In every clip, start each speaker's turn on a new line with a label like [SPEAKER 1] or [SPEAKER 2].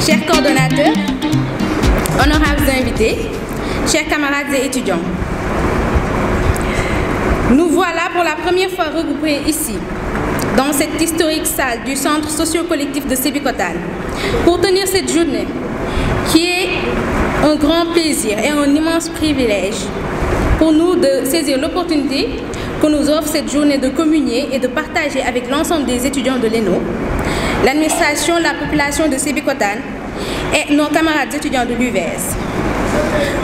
[SPEAKER 1] Chers coordonnateurs, honorables invités, chers camarades et étudiants, nous voilà pour la première fois regroupés ici, dans cette historique salle du centre socio-collectif de Sébikotane, pour tenir cette journée qui est un grand plaisir et un immense privilège pour nous de saisir l'opportunité que nous offre cette journée de communier et de partager avec l'ensemble des étudiants de l'ENO, l'administration, la population de Sébikotane et nos camarades étudiants de l'UVS.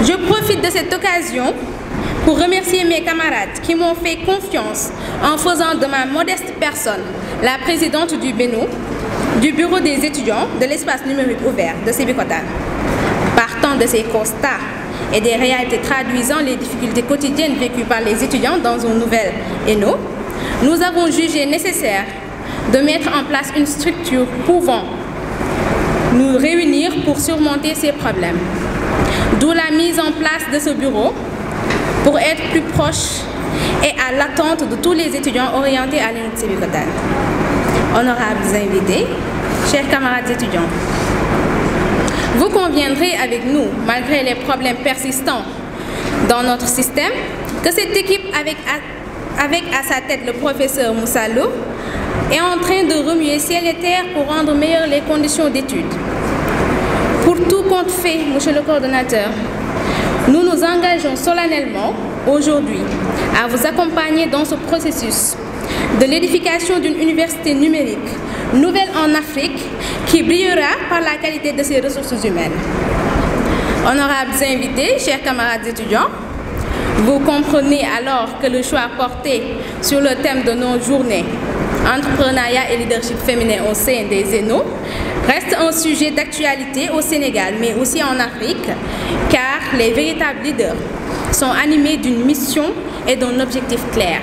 [SPEAKER 1] Je profite de cette occasion pour remercier mes camarades qui m'ont fait confiance en faisant de ma modeste personne la présidente du BENO, du bureau des étudiants de l'espace numérique ouvert de Sébikotane. Partant de ces constats et des réalités traduisant les difficultés quotidiennes vécues par les étudiants dans une nouvelle ENO, nous avons jugé nécessaire de mettre en place une structure pouvant nous réunir pour surmonter ces problèmes. D'où la mise en place de ce bureau pour être plus proche et à l'attente de tous les étudiants orientés à l'ENO de Sébikotane. Honorables invités, chers camarades étudiants, vous conviendrez avec nous, malgré les problèmes persistants dans notre système, que cette équipe avec à sa tête le professeur Moussa Lo est en train de remuer ciel et terre pour rendre meilleures les conditions d'études. Pour tout compte fait, monsieur le coordonnateur, nous nous engageons solennellement aujourd'hui à vous accompagner dans ce processus de l'édification d'une université numérique nouvelle en Afrique qui brillera par la qualité de ses ressources humaines. Honorables invités, chers camarades étudiants, vous comprenez alors que le choix porté sur le thème de nos journées, entrepreneuriat et leadership féminin au sein des ENO, reste un sujet d'actualité au Sénégal, mais aussi en Afrique, car les véritables leaders sont animés d'une mission et d'un objectif clair.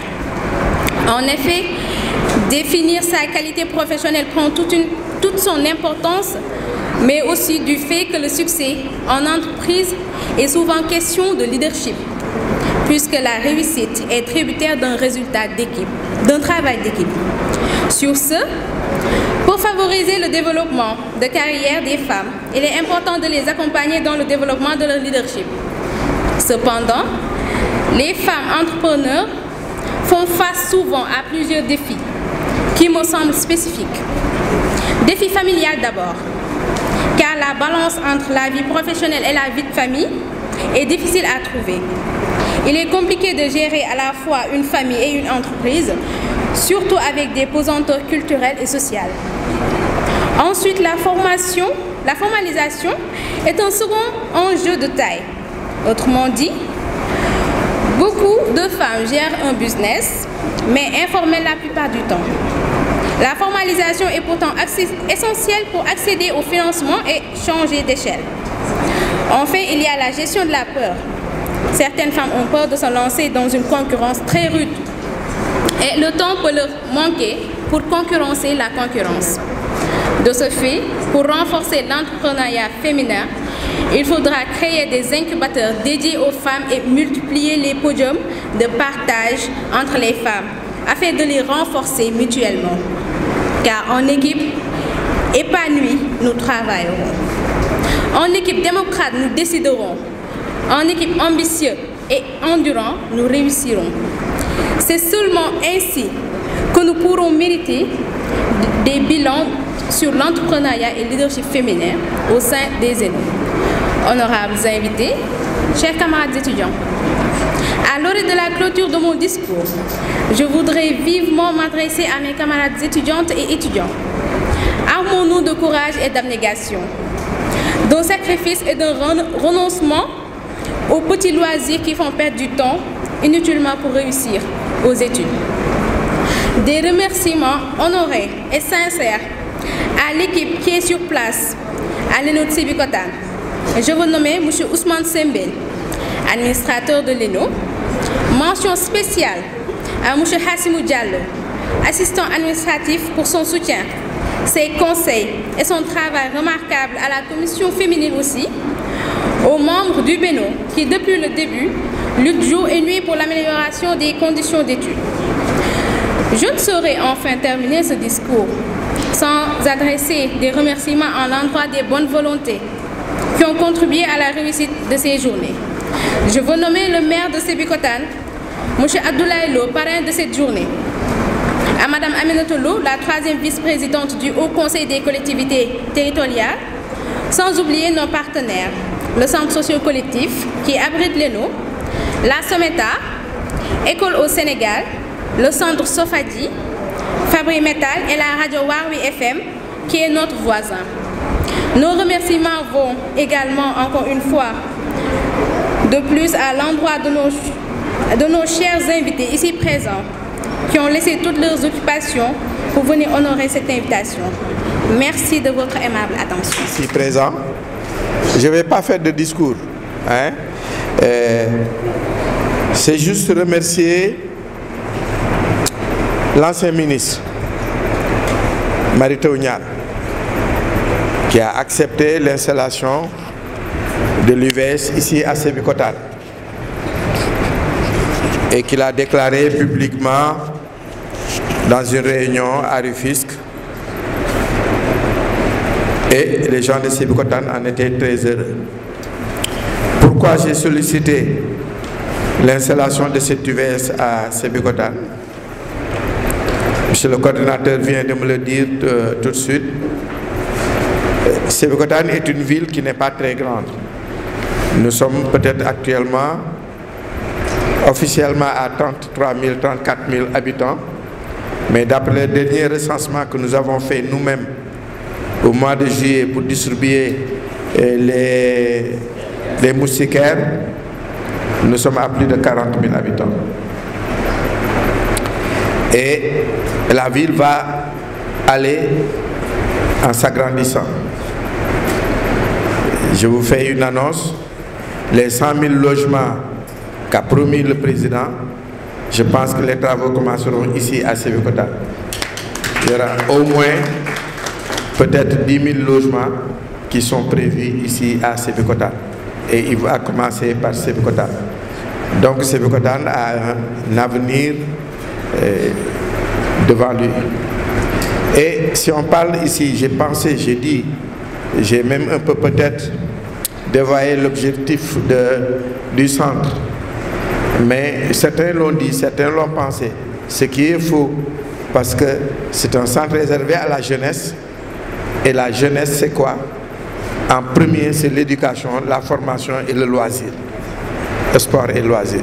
[SPEAKER 1] En effet, définir sa qualité professionnelle prend toute son importance, mais aussi du fait que le succès en entreprise est souvent question de leadership, puisque la réussite est tributaire d'un résultat d'équipe, d'un travail d'équipe. Sur ce, pour favoriser le développement de carrière des femmes, il est important de les accompagner dans le développement de leur leadership. Cependant, les femmes entrepreneurs font face souvent à plusieurs défis qui me semblent spécifiques. Défi familial d'abord, car la balance entre la vie professionnelle et la vie de famille est difficile à trouver. Il est compliqué de gérer à la fois une famille et une entreprise, surtout avec des pesanteurs culturelles et sociales. Ensuite, la formalisation est un second enjeu de taille. Autrement dit, beaucoup de femmes gèrent un business, mais informelles la plupart du temps. La formalisation est pourtant essentielle pour accéder au financement et changer d'échelle. Enfin, il y a la gestion de la peur. Certaines femmes ont peur de se lancer dans une concurrence très rude. Et le temps peut leur manquer pour concurrencer la concurrence. De ce fait, pour renforcer l'entrepreneuriat féminin, il faudra créer des incubateurs dédiés aux femmes et multiplier les podiums de partage entre les femmes afin de les renforcer mutuellement. Car en équipe épanouie, nous travaillerons. En équipe démocrate, nous déciderons. En équipe ambitieuse et endurant, nous réussirons. C'est seulement ainsi que nous pourrons mériter des bilans sur l'entrepreneuriat et le leadership féminin au sein des ENO. Honorables invités, chers camarades étudiants, à l'heure de la clôture de mon discours, je voudrais vivement m'adresser à mes camarades étudiantes et étudiants. Armons-nous de courage et d'abnégation, d'un sacrifice et d'un renoncement aux petits loisirs qui font perdre du temps inutilement pour réussir aux études. Des remerciements honorés et sincères à l'équipe qui est sur place à l'ENO de Sébikotane. Je veux nommer M. Ousmane Sembène, administrateur de l'ENO. Mention spéciale à M. Hassimou Diallo, assistant administratif pour son soutien, ses conseils et son travail remarquable à la commission féminine aussi, aux membres du BENO qui, depuis le début, luttent jour et nuit pour l'amélioration des conditions d'études. Je ne saurais enfin terminer ce discours sans adresser des remerciements en l'endroit des bonnes volontés qui ont contribué à la réussite de ces journées. Je veux nommer le maire de Sébikotane, M. Abdoulaye Lo, parrain de cette journée, à Mme Aminata Lo, la 3e vice-présidente du Haut Conseil des collectivités territoriales, sans oublier nos partenaires, le Centre socio-collectif qui abrite l'ENO, la SOMETA, École au Sénégal, le Centre Sofadi, Fabri Metal et la radio Warwi FM qui est notre voisin. Nos remerciements vont également, encore une fois, de plus à l'endroit de nos chers invités ici présents qui ont laissé toutes leurs occupations pour venir honorer cette invitation. Merci de votre aimable attention.
[SPEAKER 2] Ici présent, je ne vais pas faire de discours. Hein? C'est juste remercier l'ancien ministre, Mary Teuw Niane, qui a accepté l'installation de l'UVS ici à Sébikotane et qu'il a déclaré publiquement dans une réunion à Rufisque, et les gens de Sébikotane en étaient très heureux. Pourquoi j'ai sollicité l'installation de cette UVS à Sébikotane? Monsieur le coordinateur vient de me le dire tout de suite. Sébikotane est une ville qui n'est pas très grande. Nous sommes peut-être actuellement officiellement à 33 000, 34 000 habitants, mais d'après le dernier recensement que nous avons fait nous-mêmes au mois de juillet pour distribuer les moustiquaires, nous sommes à plus de 40 000 habitants. Et la ville va aller en s'agrandissant. Je vous fais une annonce. Les 100 000 logements qu'a promis le président, je pense que les travaux commenceront ici à Sébikotane. Il y aura au moins peut-être 10 000 logements qui sont prévus ici à Sébikotane. Et il va commencer par Sébikotane. Donc Sébikotane a un avenir devant lui. Et si on parle ici, j'ai pensé, j'ai dit, j'ai même un peu peut-être dévoyé l'objectif du centre. Mais certains l'ont dit, certains l'ont pensé. Ce qui est faux, parce que c'est un centre réservé à la jeunesse. Et la jeunesse, c'est quoi? En premier, c'est l'éducation, la formation et le loisir. Le sport et le loisir.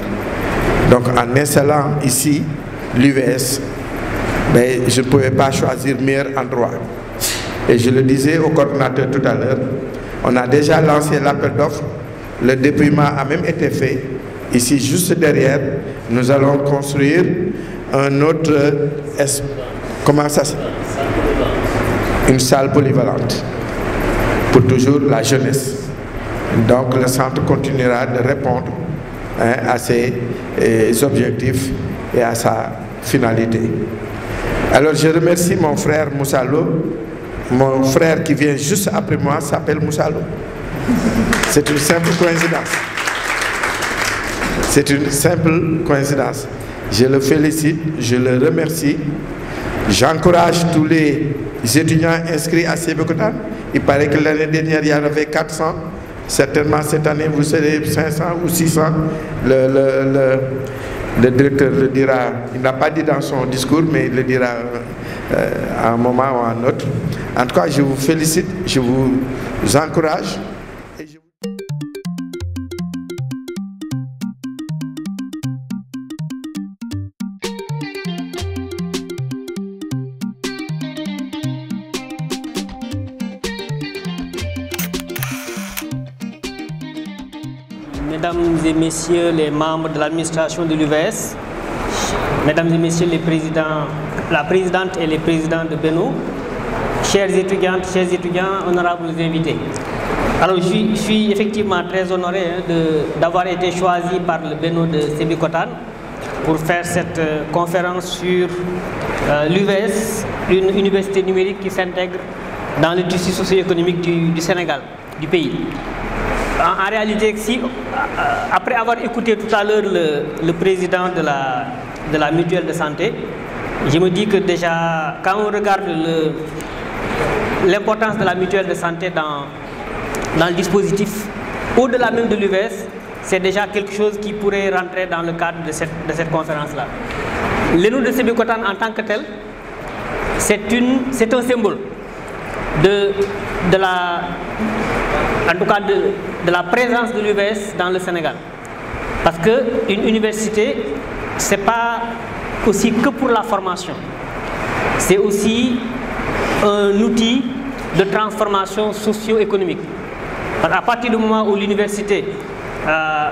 [SPEAKER 2] Donc en installant ici l'UVS, mais je ne pouvais pas choisir meilleur endroit. Et je le disais au coordinateur tout à l'heure, on a déjà lancé l'appel d'offres, le dépouillement a même été fait. Ici, juste derrière, nous allons construire un autre, comment ça s'appelle? Une salle polyvalente pour toujours la jeunesse. Donc le centre continuera de répondre à ses objectifs et à sa finalité. Alors je remercie mon frère Moussa Lo. Mon frère qui vient juste après moi s'appelle Moussa Lo. C'est une simple coïncidence. C'est une simple coïncidence. Je le félicite, je le remercie. J'encourage tous les étudiants inscrits à Sébikotane. Il paraît que l'année dernière, il y en avait 400. Certainement, cette année, vous serez 500 ou 600. Le directeur le dira, il n'a pas dit dans son discours, mais il le dira à un moment ou à un autre. En tout cas, je vous félicite, je vous encourage.
[SPEAKER 3] Mesdames et messieurs les membres de l'administration de l'UVS, mesdames et messieurs les présidents, la présidente et les présidents de BENO, chères étudiantes, chers étudiants, honorables invités. Alors je suis effectivement très honoré d'avoir été choisi par le BENO de Sébikotane pour faire cette conférence sur l'UVS, une université numérique qui s'intègre dans le tissu socio-économique du Sénégal, du pays. En réalité, si, après avoir écouté tout à l'heure le président de la mutuelle de santé, je me dis que déjà, quand on regarde l'importance de la mutuelle de santé dans le dispositif, au-delà même de l'UVS, c'est déjà quelque chose qui pourrait rentrer dans le cadre de cette conférence-là. L'ENO de Sébikotane en tant que tel, c'est un symbole de la présence de l'UVS dans le Sénégal. Parce qu'une université, ce n'est pas aussi que pour la formation. C'est aussi un outil de transformation socio-économique. À partir du moment où l'université a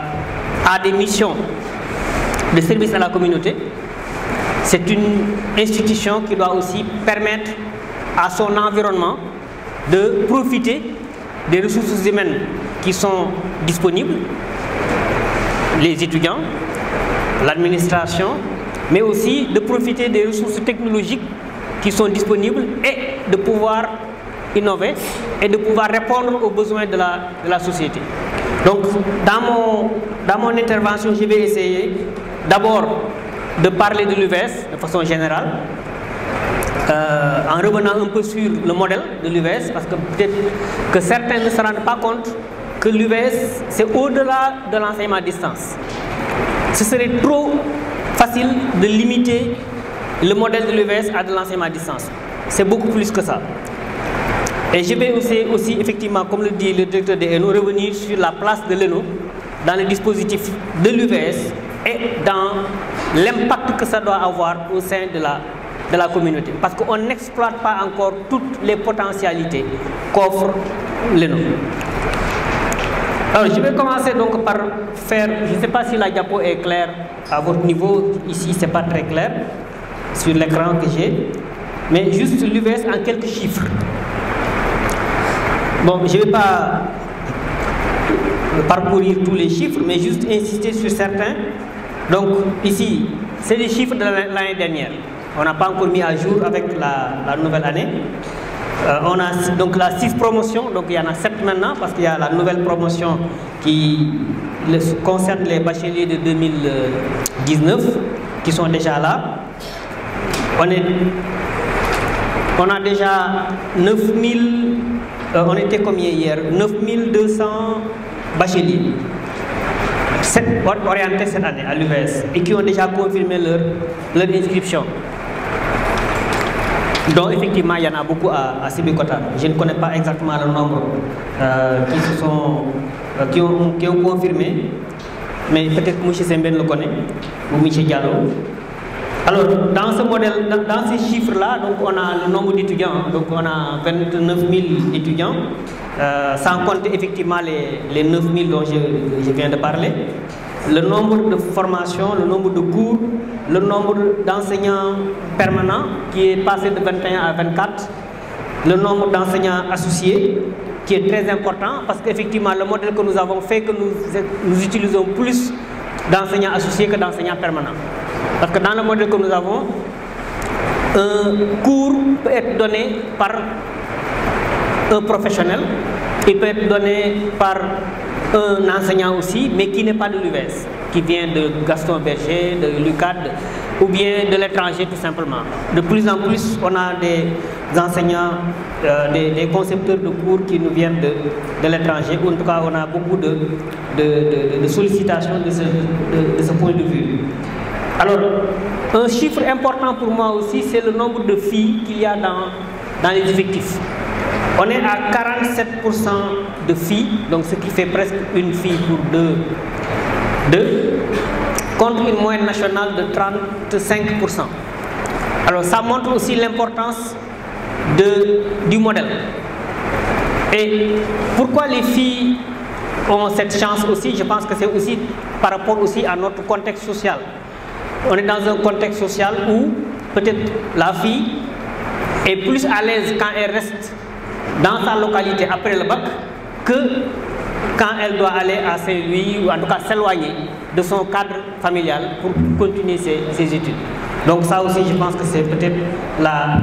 [SPEAKER 3] des missions de service à la communauté, c'est une institution qui doit aussi permettre à son environnement de profiter des ressources humaines qui sont disponibles, les étudiants, l'administration, mais aussi de profiter des ressources technologiques qui sont disponibles et de pouvoir innover et de pouvoir répondre aux besoins de la société. Donc, dans mon intervention, je vais essayer d'abord de parler de l'UVS de façon générale, en revenant un peu sur le modèle de l'UVS, parce que peut-être que certains ne se rendent pas compte que l'UVS, c'est au-delà de l'enseignement à distance. Ce serait trop facile de limiter le modèle de l'UVS à de l'enseignement à distance. C'est beaucoup plus que ça. Et je vais aussi effectivement, comme le dit le directeur de l'ENO, revenir sur la place de l'ENO dans le dispositif de l'UVS et dans l'impact que ça doit avoir au sein de la communauté. Parce qu'on n'exploite pas encore toutes les potentialités qu'offre l'ENO. Alors je vais commencer donc par faire, je ne sais pas si la diapo est claire à votre niveau, ici c'est pas très clair sur l'écran que j'ai, mais juste l'UVS en quelques chiffres. Bon, je ne vais pas parcourir tous les chiffres, mais juste insister sur certains. Donc ici, c'est les chiffres de l'année dernière. On n'a pas encore mis à jour avec la nouvelle année. On a donc la 6 promotions, donc il y en a 7 maintenant, parce qu'il y a la nouvelle promotion qui concerne les bacheliers de 2019, qui sont déjà là. On a déjà 9000, on était combien hier? 9200 bacheliers orientés cette année à l'UVS et qui ont déjà confirmé leur inscription. Donc effectivement, il y en a beaucoup à Sébikotane. Je ne connais pas exactement le nombre qui ont confirmé, mais peut-être que M. Semben le connaît, ou M. Diallo. Alors, dans ce modèle, dans ces chiffres-là, donc on a le nombre d'étudiants, donc on a 29 000 étudiants, sans compter effectivement les 9 000 dont je viens de parler. Le nombre de formations, le nombre de cours, le nombre d'enseignants permanents qui est passé de 21 à 24, le nombre d'enseignants associés qui est très important parce qu'effectivement le modèle que nous avons fait que nous utilisons plus d'enseignants associés que d'enseignants permanents. Parce que dans le modèle que nous avons, un cours peut être donné par un professionnel, il peut être donné par un enseignant aussi, mais qui n'est pas de l'UVS, qui vient de Gaston Berger, de l'UCAD, ou bien de l'étranger tout simplement. De plus en plus, on a des enseignants, des concepteurs de cours qui nous viennent de l'étranger. En tout cas, on a beaucoup de sollicitations de ce point de vue. Alors, un chiffre important pour moi aussi, c'est le nombre de filles qu'il y a dans les effectifs. On est à 47% de filles, donc ce qui fait presque une fille pour deux, contre une moyenne nationale de 35%. Alors ça montre aussi l'importance du modèle. Et pourquoi les filles ont cette chance aussi? Je pense que c'est aussi par rapport aussi à notre contexte social. On est dans un contexte social où peut-être la fille est plus à l'aise quand elle reste dans sa localité après le bac que quand elle doit aller à Saint-Louis, ou en tout cas s'éloigner de son cadre familial pour continuer ses études. Donc ça aussi, je pense que c'est peut-être la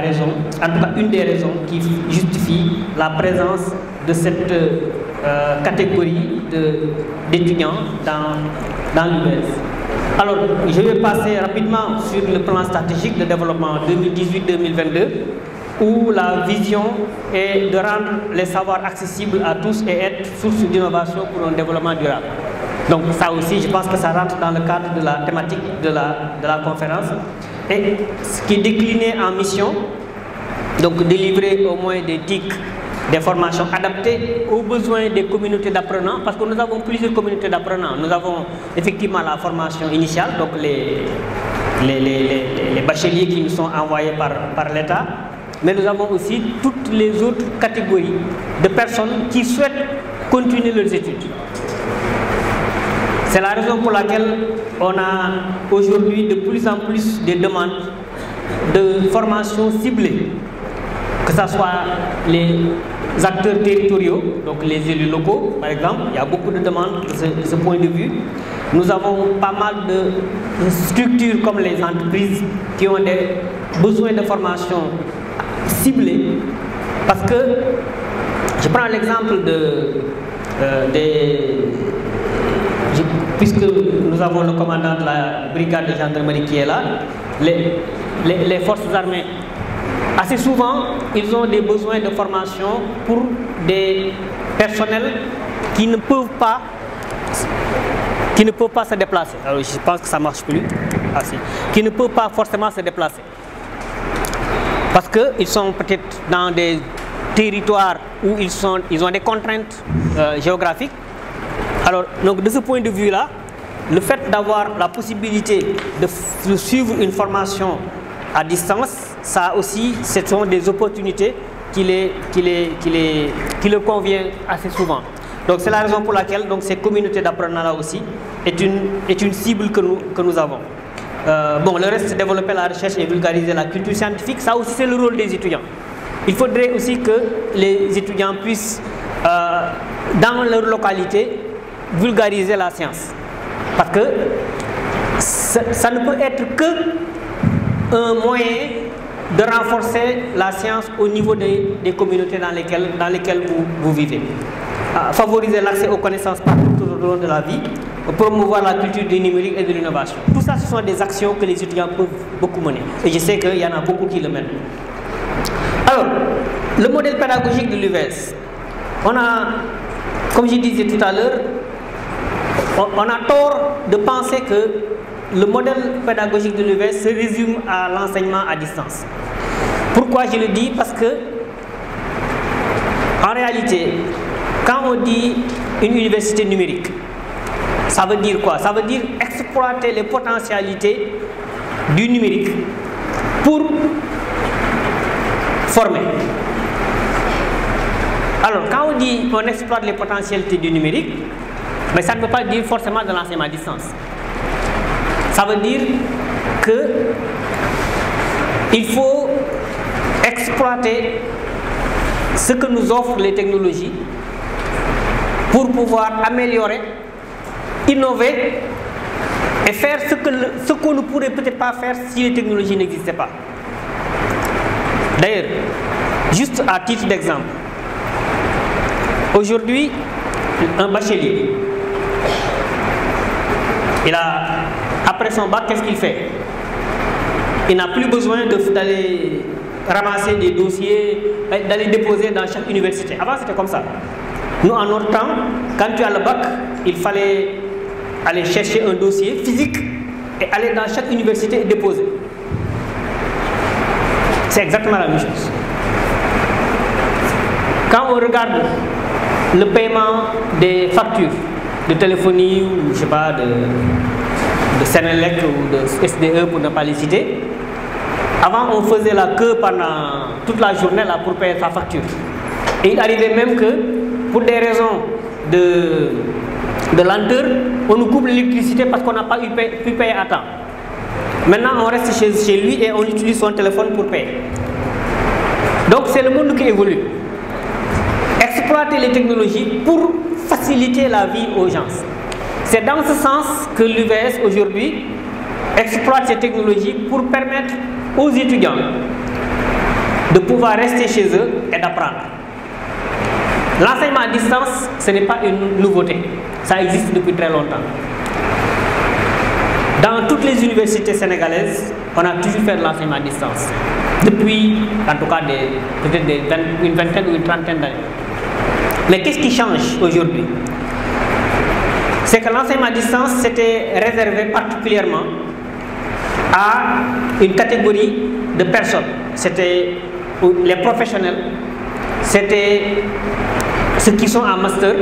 [SPEAKER 3] raison, en tout cas une des raisons qui justifie la présence de cette catégorie d'étudiants dans l'UVS. Alors, je vais passer rapidement sur le plan stratégique de développement 2018-2022, où la vision est de rendre les savoirs accessibles à tous et être source d'innovation pour un développement durable. Donc ça aussi, je pense que ça rentre dans le cadre de la thématique de la conférence. Et ce qui est décliné en mission, donc délivrer au moins des TIC, des formations adaptées aux besoins des communautés d'apprenants, parce que nous avons plusieurs communautés d'apprenants. Nous avons effectivement la formation initiale, donc les bacheliers qui nous sont envoyés par l'État, mais nous avons aussi toutes les autres catégories de personnes qui souhaitent continuer leurs études. C'est la raison pour laquelle on a aujourd'hui de plus en plus des demandes de formation ciblée, que ce soit les acteurs territoriaux, donc les élus locaux par exemple, il y a beaucoup de demandes de ce point de vue. Nous avons pas mal de structures comme les entreprises qui ont des besoins de formation ciblée, parce que je prends l'exemple puisque nous avons le commandant de la brigade de gendarmerie qui est là, les forces armées, assez souvent, ils ont des besoins de formation pour des personnels qui ne peuvent pas se déplacer. Alors, je pense que ça ne marche plus. Ah, si. Qui ne peuvent pas forcément se déplacer. Parce qu'ils sont peut-être dans des territoires où ils ont des contraintes géographiques. Alors, donc, de ce point de vue-là, le fait d'avoir la possibilité de suivre une formation à distance, ça aussi, ce sont des opportunités qui leur conviennent assez souvent. Donc, c'est la raison pour laquelle donc, ces communautés d'apprenants-là aussi est une cible que nous avons. Bon, le reste, c'est développer la recherche et vulgariser la culture scientifique. Ça aussi, c'est le rôle des étudiants. Il faudrait aussi que les étudiants puissent, dans leur localité, vulgariser la science. Parce que ça ne peut être que un moyen de renforcer la science au niveau des communautés dans lesquelles vous vivez. Favoriser l'accès aux connaissances partout au long de la vie, promouvoir la culture du numérique et de l'innovation. Tout ça, ce sont des actions que les étudiants peuvent beaucoup mener. Et je sais qu'il y en a beaucoup qui le mènent. Alors, le modèle pédagogique de l'UVS. On a, comme je disais tout à l'heure, on a tort de penser que le modèle pédagogique de l'UVS se résume à l'enseignement à distance. Pourquoi je le dis? Parce que, en réalité, quand on dit une université numérique, ça veut dire quoi? Ça veut dire exploiter les potentialités du numérique pour former. Alors, quand on dit qu'on exploite les potentialités du numérique, mais ça ne veut pas dire forcément de l'enseignement à distance. Ça veut dire qu'il faut exploiter ce que nous offrent les technologies pour pouvoir améliorer, innover et faire ce qu'on ne pourrait peut-être pas faire si les technologies n'existaient pas. D'ailleurs, juste à titre d'exemple, aujourd'hui, un bachelier, après son bac, qu'est-ce qu'il fait? Il n'a plus besoin d'aller ramasser des dossiers, d'aller déposer dans chaque université. Avant, c'était comme ça. Nous, en notre temps, quand tu as le bac, il fallait aller chercher un dossier physique et aller dans chaque université et déposer. C'est exactement la même chose. Quand on regarde le paiement des factures de téléphonie ou je sais pas de Senelec ou de SDE pour ne pas les citer, avant on faisait la queue pendant toute la journée là pour payer sa facture. Et il arrivait même que pour des raisons de lenteur, on nous coupe l'électricité parce qu'on n'a pas pu payer à temps. Maintenant on reste chez lui et on utilise son téléphone pour payer. Donc c'est le monde qui évolue. exploiter les technologies pour faciliter la vie aux gens. C'est dans ce sens que l'UVS aujourd'hui exploite ces technologies pour permettre aux étudiants de pouvoir rester chez eux et d'apprendre. L'enseignement à distance, ce n'est pas une nouveauté, ça existe depuis très longtemps. Dans toutes les universités sénégalaises, on a toujours fait de l'enseignement à distance, depuis en tout cas peut-être une vingtaine ou une trentaine d'années. Mais qu'est-ce qui change aujourd'hui? C'est que l'enseignement à distance s'était réservé particulièrement à une catégorie de personnes. C'était les professionnels, c'était ceux qui sont en master.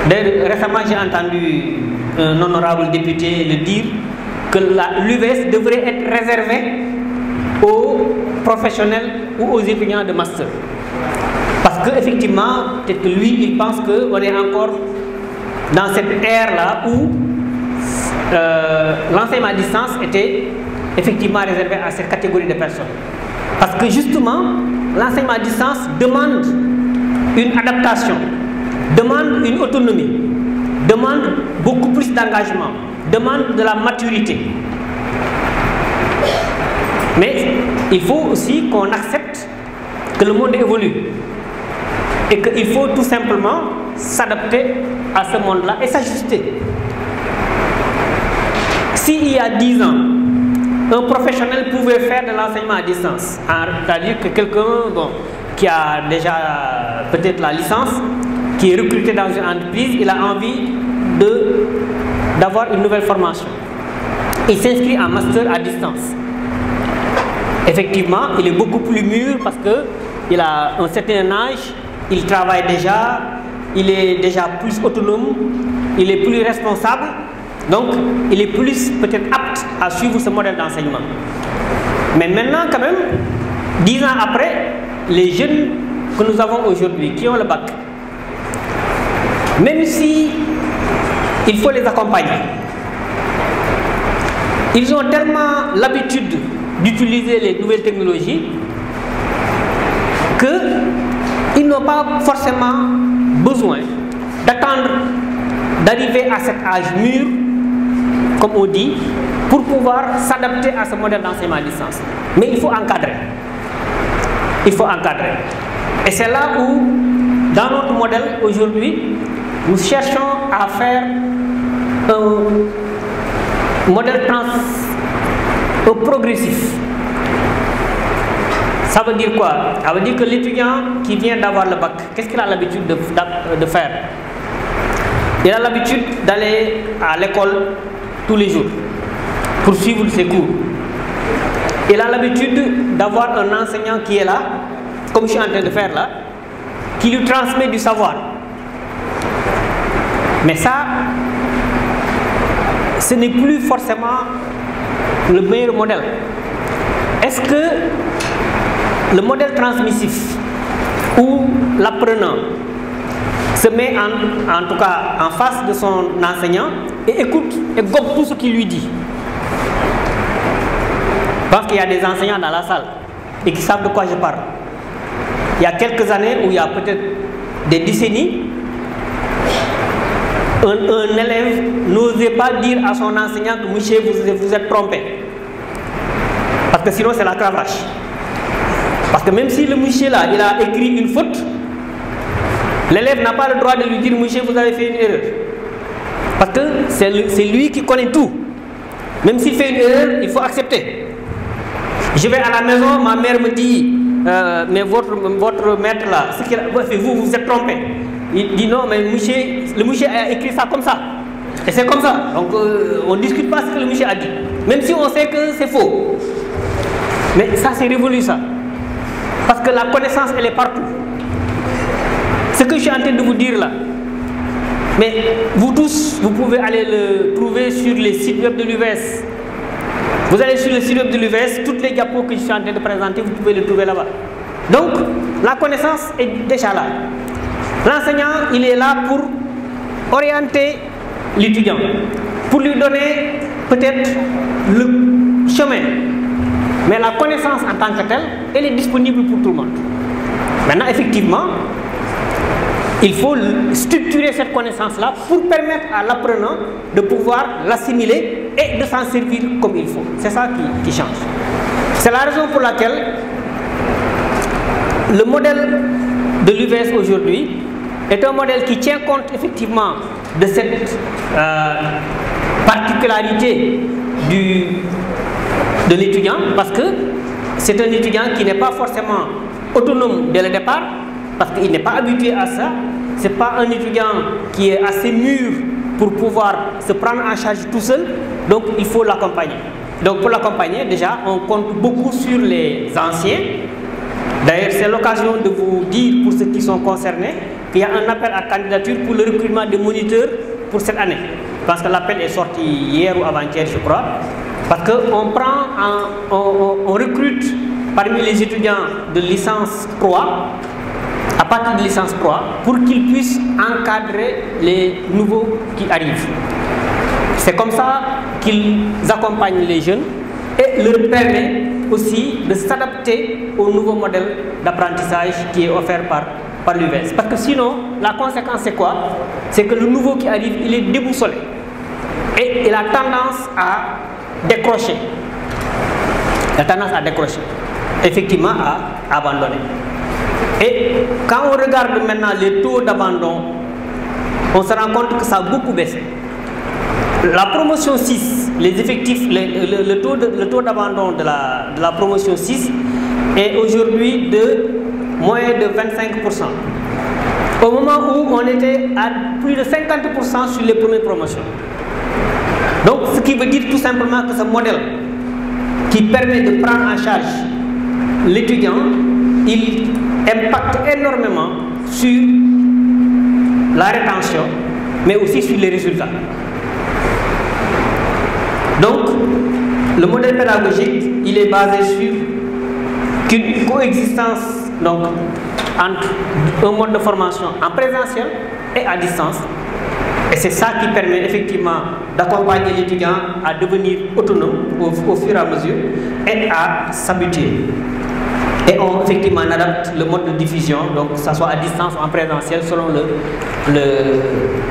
[SPEAKER 3] Récemment, j'ai entendu un honorable député le dire que l'UVS devrait être réservée aux professionnels ou aux étudiants de master. Parce qu'effectivement, peut-être que lui, il pense qu'on est encore dans cette ère-là où l'enseignement à distance était effectivement réservé à cette catégorie de personnes. Parce que justement, l'enseignement à distance demande une adaptation, demande une autonomie, demande beaucoup plus d'engagement, demande de la maturité. Mais il faut aussi qu'on accepte que le monde évolue et qu'il faut tout simplement s'adapter à ce monde-là et s'ajuster. S'il y a 10 ans, un professionnel pouvait faire de l'enseignement à distance, c'est-à-dire que quelqu'un qui a déjà peut-être la licence, qui est recruté dans une entreprise, il a envie d'avoir une nouvelle formation. Il s'inscrit en master à distance. Effectivement, il est beaucoup plus mûr parce qu'il a un certain âge, il travaille déjà, il est déjà plus autonome, il est plus responsable, donc il est plus peut-être apte à suivre ce modèle d'enseignement. Mais maintenant quand même, 10 ans après, les jeunes que nous avons aujourd'hui, qui ont le bac, même si il faut les accompagner, ils ont tellement l'habitude d'utiliser les nouvelles technologies qu'ils n'ont pas forcément besoin d'attendre d'arriver à cet âge mûr, comme on dit, pour pouvoir s'adapter à ce modèle d'enseignement à distance. Mais il faut encadrer. Il faut encadrer. Et c'est là où, dans notre modèle aujourd'hui, nous cherchons à faire un modèle progressif. Ça veut dire quoi? Ça veut dire que l'étudiant qui vient d'avoir le bac, qu'est-ce qu'il a l'habitude de faire? Il a l'habitude d'aller à l'école tous les jours pour suivre ses cours. Il a l'habitude d'avoir un enseignant qui est là, comme je suis en train de faire là, qui lui transmet du savoir. Mais ça, ce n'est plus forcément le meilleur modèle. Est-ce que le modèle transmissif où l'apprenant se met en tout cas en face de son enseignant et écoute et gobe tout ce qu'il lui dit? Parce qu'il y a des enseignants dans la salle et qui savent de quoi je parle. Il y a quelques années, ou il y a peut-être des décennies, un élève n'osait pas dire à son enseignant que monsieur, vous êtes trompé. Parce que sinon c'est la cravache. Parce que même si le monsieur là, il a écrit une faute, l'élève n'a pas le droit de lui dire monsieur, vous avez fait une erreur. Parce que c'est lui qui connaît tout. Même s'il fait une erreur, il faut accepter. Je vais à la maison, ma mère me dit mais votre maître là, ce qu'il a fait, vous êtes trompé. Il dit non, mais le monsieur a écrit ça comme ça. Et c'est comme ça. Donc on ne discute pas ce que le monsieur a dit. Même si on sait que c'est faux. Mais ça, c'est révolu ça. Parce que la connaissance, elle est partout. Ce que je suis en train de vous dire là. Mais vous tous, vous pouvez aller le trouver sur les sites web de l'UVS. Vous allez sur le site web de l'UVS, toutes les diapos que je suis en train de présenter, vous pouvez les trouver là-bas. Donc, la connaissance est déjà là. L'enseignant, il est là pour orienter l'étudiant, pour lui donner peut-être le chemin. Mais la connaissance en tant que telle, elle est disponible pour tout le monde. Maintenant, effectivement, il faut structurer cette connaissance-là pour permettre à l'apprenant de pouvoir l'assimiler et de s'en servir comme il faut. C'est ça qui change. C'est la raison pour laquelle le modèle de l'UVS aujourd'hui est un modèle qui tient compte effectivement de cette particularité de l'étudiant, parce que c'est un étudiant qui n'est pas forcément autonome dès le départ, parce qu'il n'est pas habitué à ça. Ce n'est pas un étudiant qui est assez mûr pour pouvoir se prendre en charge tout seul, donc il faut l'accompagner. Donc pour l'accompagner, déjà, on compte beaucoup sur les anciens. D'ailleurs, c'est l'occasion de vous dire, pour ceux qui sont concernés, qu'il y a un appel à candidature pour le recrutement de moniteurs pour cette année. Parce que l'appel est sorti hier ou avant-hier, je crois. Parce qu'on on recrute parmi les étudiants de licence 3, à partir de licence 3, pour qu'ils puissent encadrer les nouveaux qui arrivent. C'est comme ça qu'ils accompagnent les jeunes et leur permet aussi de s'adapter au nouveau modèle d'apprentissage qui est offert par l'UVS. Parce que sinon, la conséquence c'est quoi? C'est que le nouveau qui arrive, il est déboussolé et il a tendance à décrocher. Il a tendance à décrocher, effectivement à abandonner. Et quand on regarde maintenant les taux d'abandon, on se rend compte que ça a beaucoup baissé. La promotion 6, les effectifs, le taux d'abandon de la promotion 6 est aujourd'hui de moins de 25%. Au moment où on était à plus de 50% sur les premières promotions. Donc ce qui veut dire tout simplement que ce modèle qui permet de prendre en charge l'étudiant, il impacte énormément sur la rétention, mais aussi sur les résultats. Donc, le modèle pédagogique, il est basé sur une coexistence donc, entre un mode de formation en présentiel et à distance. Et c'est ça qui permet effectivement d'accompagner l'étudiant à devenir autonome au fur et à mesure et à s'habituer. Et on effectivement adapte le mode de diffusion, donc que ce soit à distance ou en présentiel selon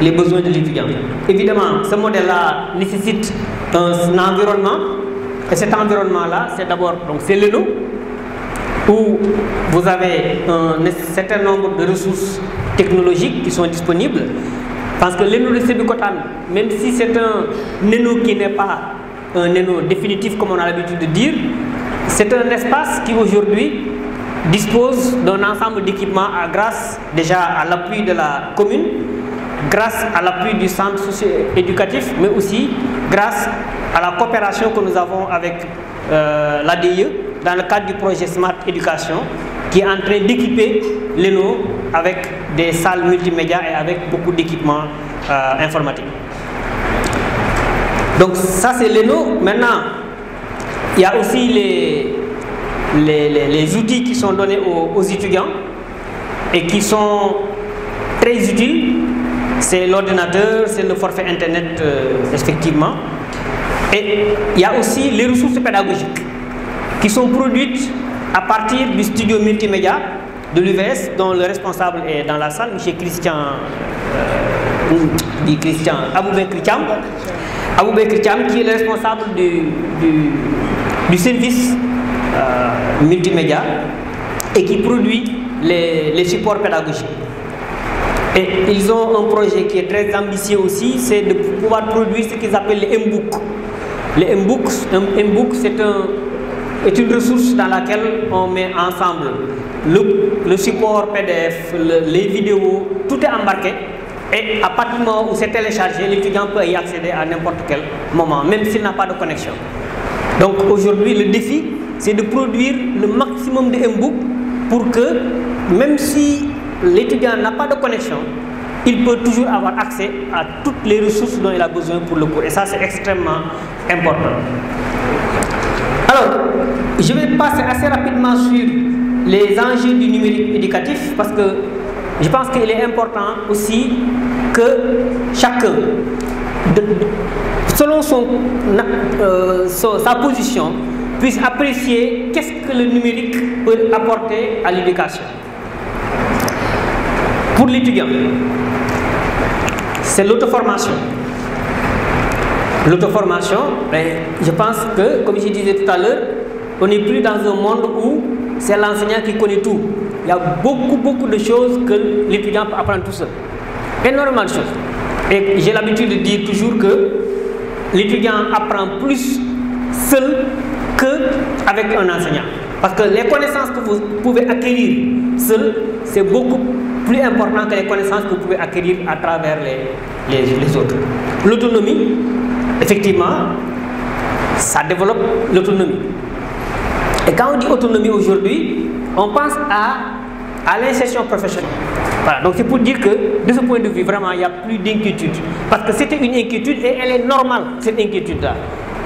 [SPEAKER 3] les besoins de l'étudiant. Évidemment, ce modèle-là nécessite un environnement, et cet environnement-là, c'est d'abord l'ENO, où vous avez un certain nombre de ressources technologiques qui sont disponibles. Parce que l'ENO de Sébikotane, même si c'est un ENO qui n'est pas un ENO définitif comme on a l'habitude de dire, c'est un espace qui aujourd'hui dispose d'un ensemble d'équipements grâce déjà à l'appui de la commune, grâce à l'appui du centre socio-éducatif, mais aussi grâce à la coopération que nous avons avec l'ADIE dans le cadre du projet Smart Éducation qui est en train d'équiper l'ENO avec des salles multimédia et avec beaucoup d'équipements informatiques. Donc ça c'est l'ENO. Maintenant, il y a aussi les outils qui sont donnés aux étudiants et qui sont très utiles. C'est l'ordinateur, c'est le forfait internet effectivement. Et il y a aussi les ressources pédagogiques qui sont produites à partir du studio multimédia de l'UVS dont le responsable est dans la salle, M. Christian Aboubekri Thiam, qui est le responsable du service multimédia et qui produit les supports pédagogiques. Et ils ont un projet qui est très ambitieux aussi, c'est de pouvoir produire ce qu'ils appellent les M-Books. Les M-Books, c'est une ressource dans laquelle on met ensemble le support PDF, les vidéos, tout est embarqué. Et à partir du moment où c'est téléchargé, l'étudiant peut y accéder à n'importe quel moment, même s'il n'a pas de connexion. Donc aujourd'hui, le défi, c'est de produire le maximum de M-Books pour que, même si l'étudiant n'a pas de connexion, il peut toujours avoir accès à toutes les ressources dont il a besoin pour le cours. Et ça, c'est extrêmement important. Alors, je vais passer assez rapidement sur les enjeux du numérique éducatif parce que je pense qu'il est important aussi que chacun, selon sa position, puisse apprécier qu'est-ce que le numérique peut apporter à l'éducation. Pour l'étudiant, c'est l'auto-formation. L'auto-formation, je pense que, comme je disais tout à l'heure, on n'est plus dans un monde où c'est l'enseignant qui connaît tout. Il y a beaucoup de choses que l'étudiant peut apprendre tout seul. Énormément de choses. Et j'ai l'habitude de dire toujours que l'étudiant apprend plus seul qu'avec un enseignant. Parce que les connaissances que vous pouvez acquérir seul, c'est beaucoup plus important que les connaissances que vous pouvez acquérir à travers les autres. L'autonomie, effectivement, ça développe l'autonomie. Et quand on dit autonomie aujourd'hui, on pense à l'insertion professionnelle. Voilà, donc c'est pour dire que de ce point de vue, vraiment, il n'y a plus d'inquiétude. Parce que c'était une inquiétude et elle est normale, cette inquiétude-là.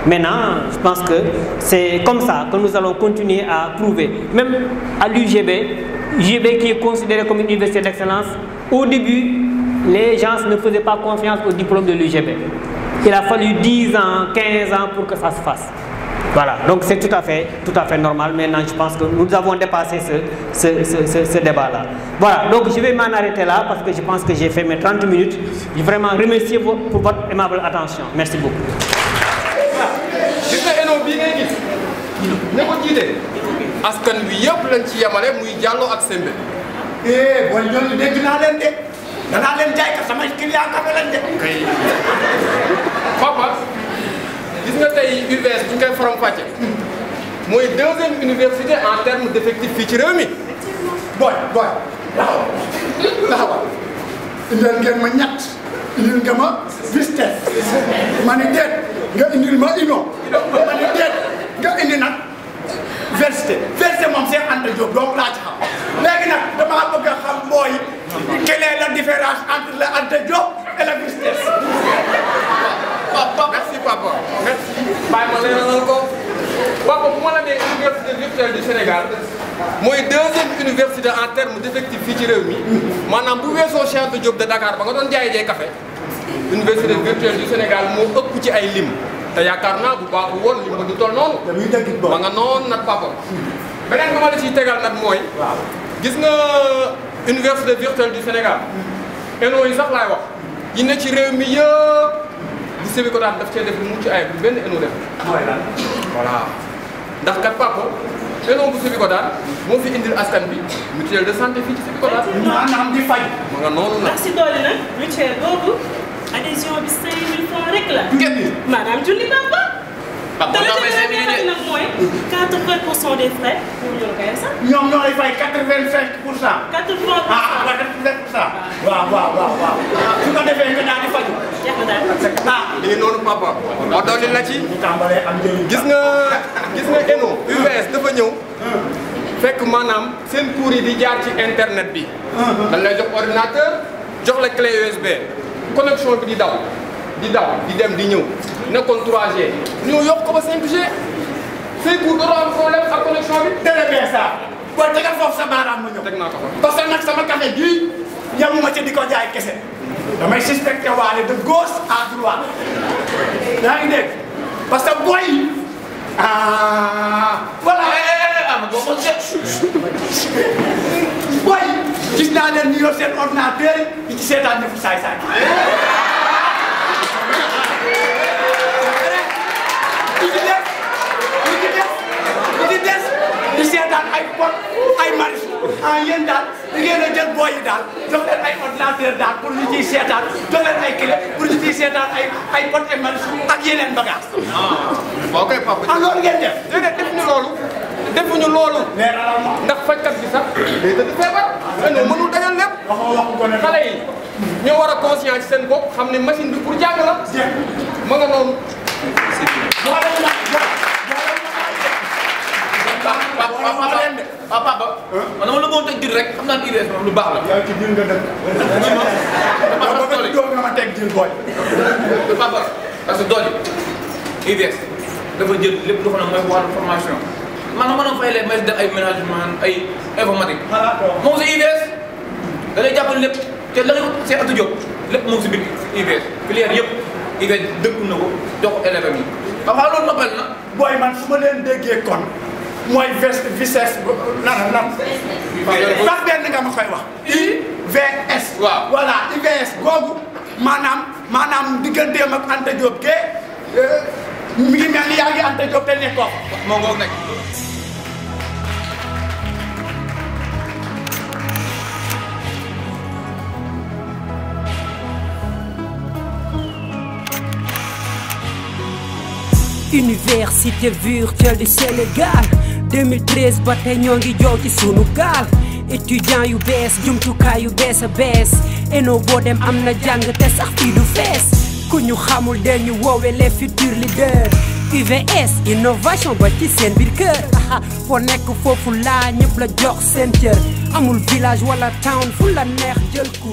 [SPEAKER 3] Maintenant, je pense que c'est comme ça que nous allons continuer à prouver. Même à l'UGB qui est considéré comme une université d'excellence, au début, les gens ne faisaient pas confiance au diplôme de l'UGB. Il a fallu 10 ans, 15 ans pour que ça se fasse. Voilà, donc c'est tout à fait normal. Maintenant, je pense que nous avons dépassé ce débat-là. Voilà, donc je vais m'en arrêter là parce que je pense que j'ai fait mes 30 minutes. Je veux vraiment remercier pour votre aimable attention. Merci beaucoup.
[SPEAKER 4] askan wi yëpp lañ ci yemale muy Diallo ak Sembe.
[SPEAKER 5] bon ñooñu dégg naa leen de danaa leen jaay ka sama client kafe lañ de.
[SPEAKER 4] Papa gis nga tey UVS bu ñu koy faram-fàcce mooy deuxième université en termes d'effectifs fii ci réew mi.
[SPEAKER 5] boy taxawal indil ngeen ma ñett indil nga ma vitesse ma ni déet nga indil ma ino ma ni déet nga indi nag versité moom Cheikh Anta Diop donc laa ci xam léegi nag damaa bëgg a xam mooy quelle est la différence entre le Anta Diop et la vitesse.
[SPEAKER 4] Merci papa merci. bàyyi ma leeralal ko papa bu ma la nee université virtuelle du Sénégal mooy deuxième université en termes d'effectifs fii ci réew mi maanaam bu weesoo Cheikh Anta Diop de Dakar ba nga doon jaayee café université virtuelle du Sénégal moo ëpp ci ay lim. te yaakaar naa bu baaxul woon li ma du toll noonu. ma nga noonu nag papa. beneen bi ma la ciy tegal nag mooy. gis nga université virtuelle du Sénégal. ENO yi sax laay wax. yi ne ci réew mi yëpp. bu Sébikotane daf cee def lu mucc ayib bu benn ENO def. voilà ndax kat papa ENO bu Sébikotane moo fi indil askan bi mutuelle de santé fii ci Sébikotane.
[SPEAKER 5] maanaam di faj.
[SPEAKER 4] ma nga noonu nag.
[SPEAKER 6] ndax si doole nag mutuelle boobu. adhésion bi 5000 francs rek la. maanaam junni papa. te la ca nag mooy 80% des frais pour ñu la koy sax.
[SPEAKER 5] ñoom ñoo lay fay 85%. 80%. waaw. su ko defee nga daal di faju.
[SPEAKER 6] jeex na daal.
[SPEAKER 4] lii noonu papa. ma dolli la ci. gis nga ENO UVS dafa ñëw. fekk maanaam seen cours yi di jaar ci internet bi. dañ lay jox ordinateur jox la clé USB. connexion bi di daw di dem di ñëw nekkoon 3G ñoo yokk ko ba 5G say cours doo am problème ak connexion bi.
[SPEAKER 5] très bien ça boo tegal foofu sa baaraam ma ñëw.
[SPEAKER 4] teg naa ko fa
[SPEAKER 5] parce que nag sama café bii yamuma ci di ko jaay kese damay suspecté waale de gauche à droite yaa ngi dégg parce que boy voilà boy gis naa leen ñu yor seen ordinateur yi ci seetaan defu saay-saay. li ci des di seetaan ay pot ay maris yéen daal da ngeen a jël boy yi daal jox leen ay ordinateur daal pour ñu ciy seetaan jox leen ay clé pour ñu ciy seetaan ay pot ay maris ak yeneen bagage.
[SPEAKER 4] ok papa.
[SPEAKER 5] loolu ngeen def.
[SPEAKER 4] déedéet defuñu loolu. ndax fajkat bi sax day tëdd feebar. ENO mënul dajal lépp. xale yi ñoo war a conscient ci seen bopp xam ne machine bi pour jàng la. ma nga noonu.
[SPEAKER 7] papa man dama la bëggoon teg jël rek xam naa ne UVS moom lu baax la.
[SPEAKER 5] yaa ci jël nga def. dama ma teg jël booy.
[SPEAKER 7] papa parce que doole UVS dafa jël lépp lu xam ne mooy wàllu formation man ma mën a fay leen may def ay management ay informatique. moom si UVS da lay jàppale lépp te la nga see Anta Diop lépp moom si biir UVS filière yëpp UVS dëkku na ko jox ko élèves yi. papa loolu noppal na.
[SPEAKER 5] booy man su ma leen déggee kon. mooy vitesse nan. par benn nga ma koy wax. IVS.
[SPEAKER 7] waaw
[SPEAKER 5] voilà IVS googu maanaam digganteem ak Anta Diop ke mi ngi mel ni yaa ngi Anta Diop te nekkoo fa.
[SPEAKER 7] moo ngoog nag.
[SPEAKER 8] Université virtuelle du Sénégal 2013 ba tey ñoo ngi joow ci sunu gaal étudiant yu bees jumtukaay yu bees a bees eno boo dem am na jàng te sax fii du fees ku ñu xamul de ñu woowe les futurs leaders UVS innovation ba ci seen biir kër foo nekk foofu laa ñëpp la jox seen cër amul village wala town fu la neex jël ko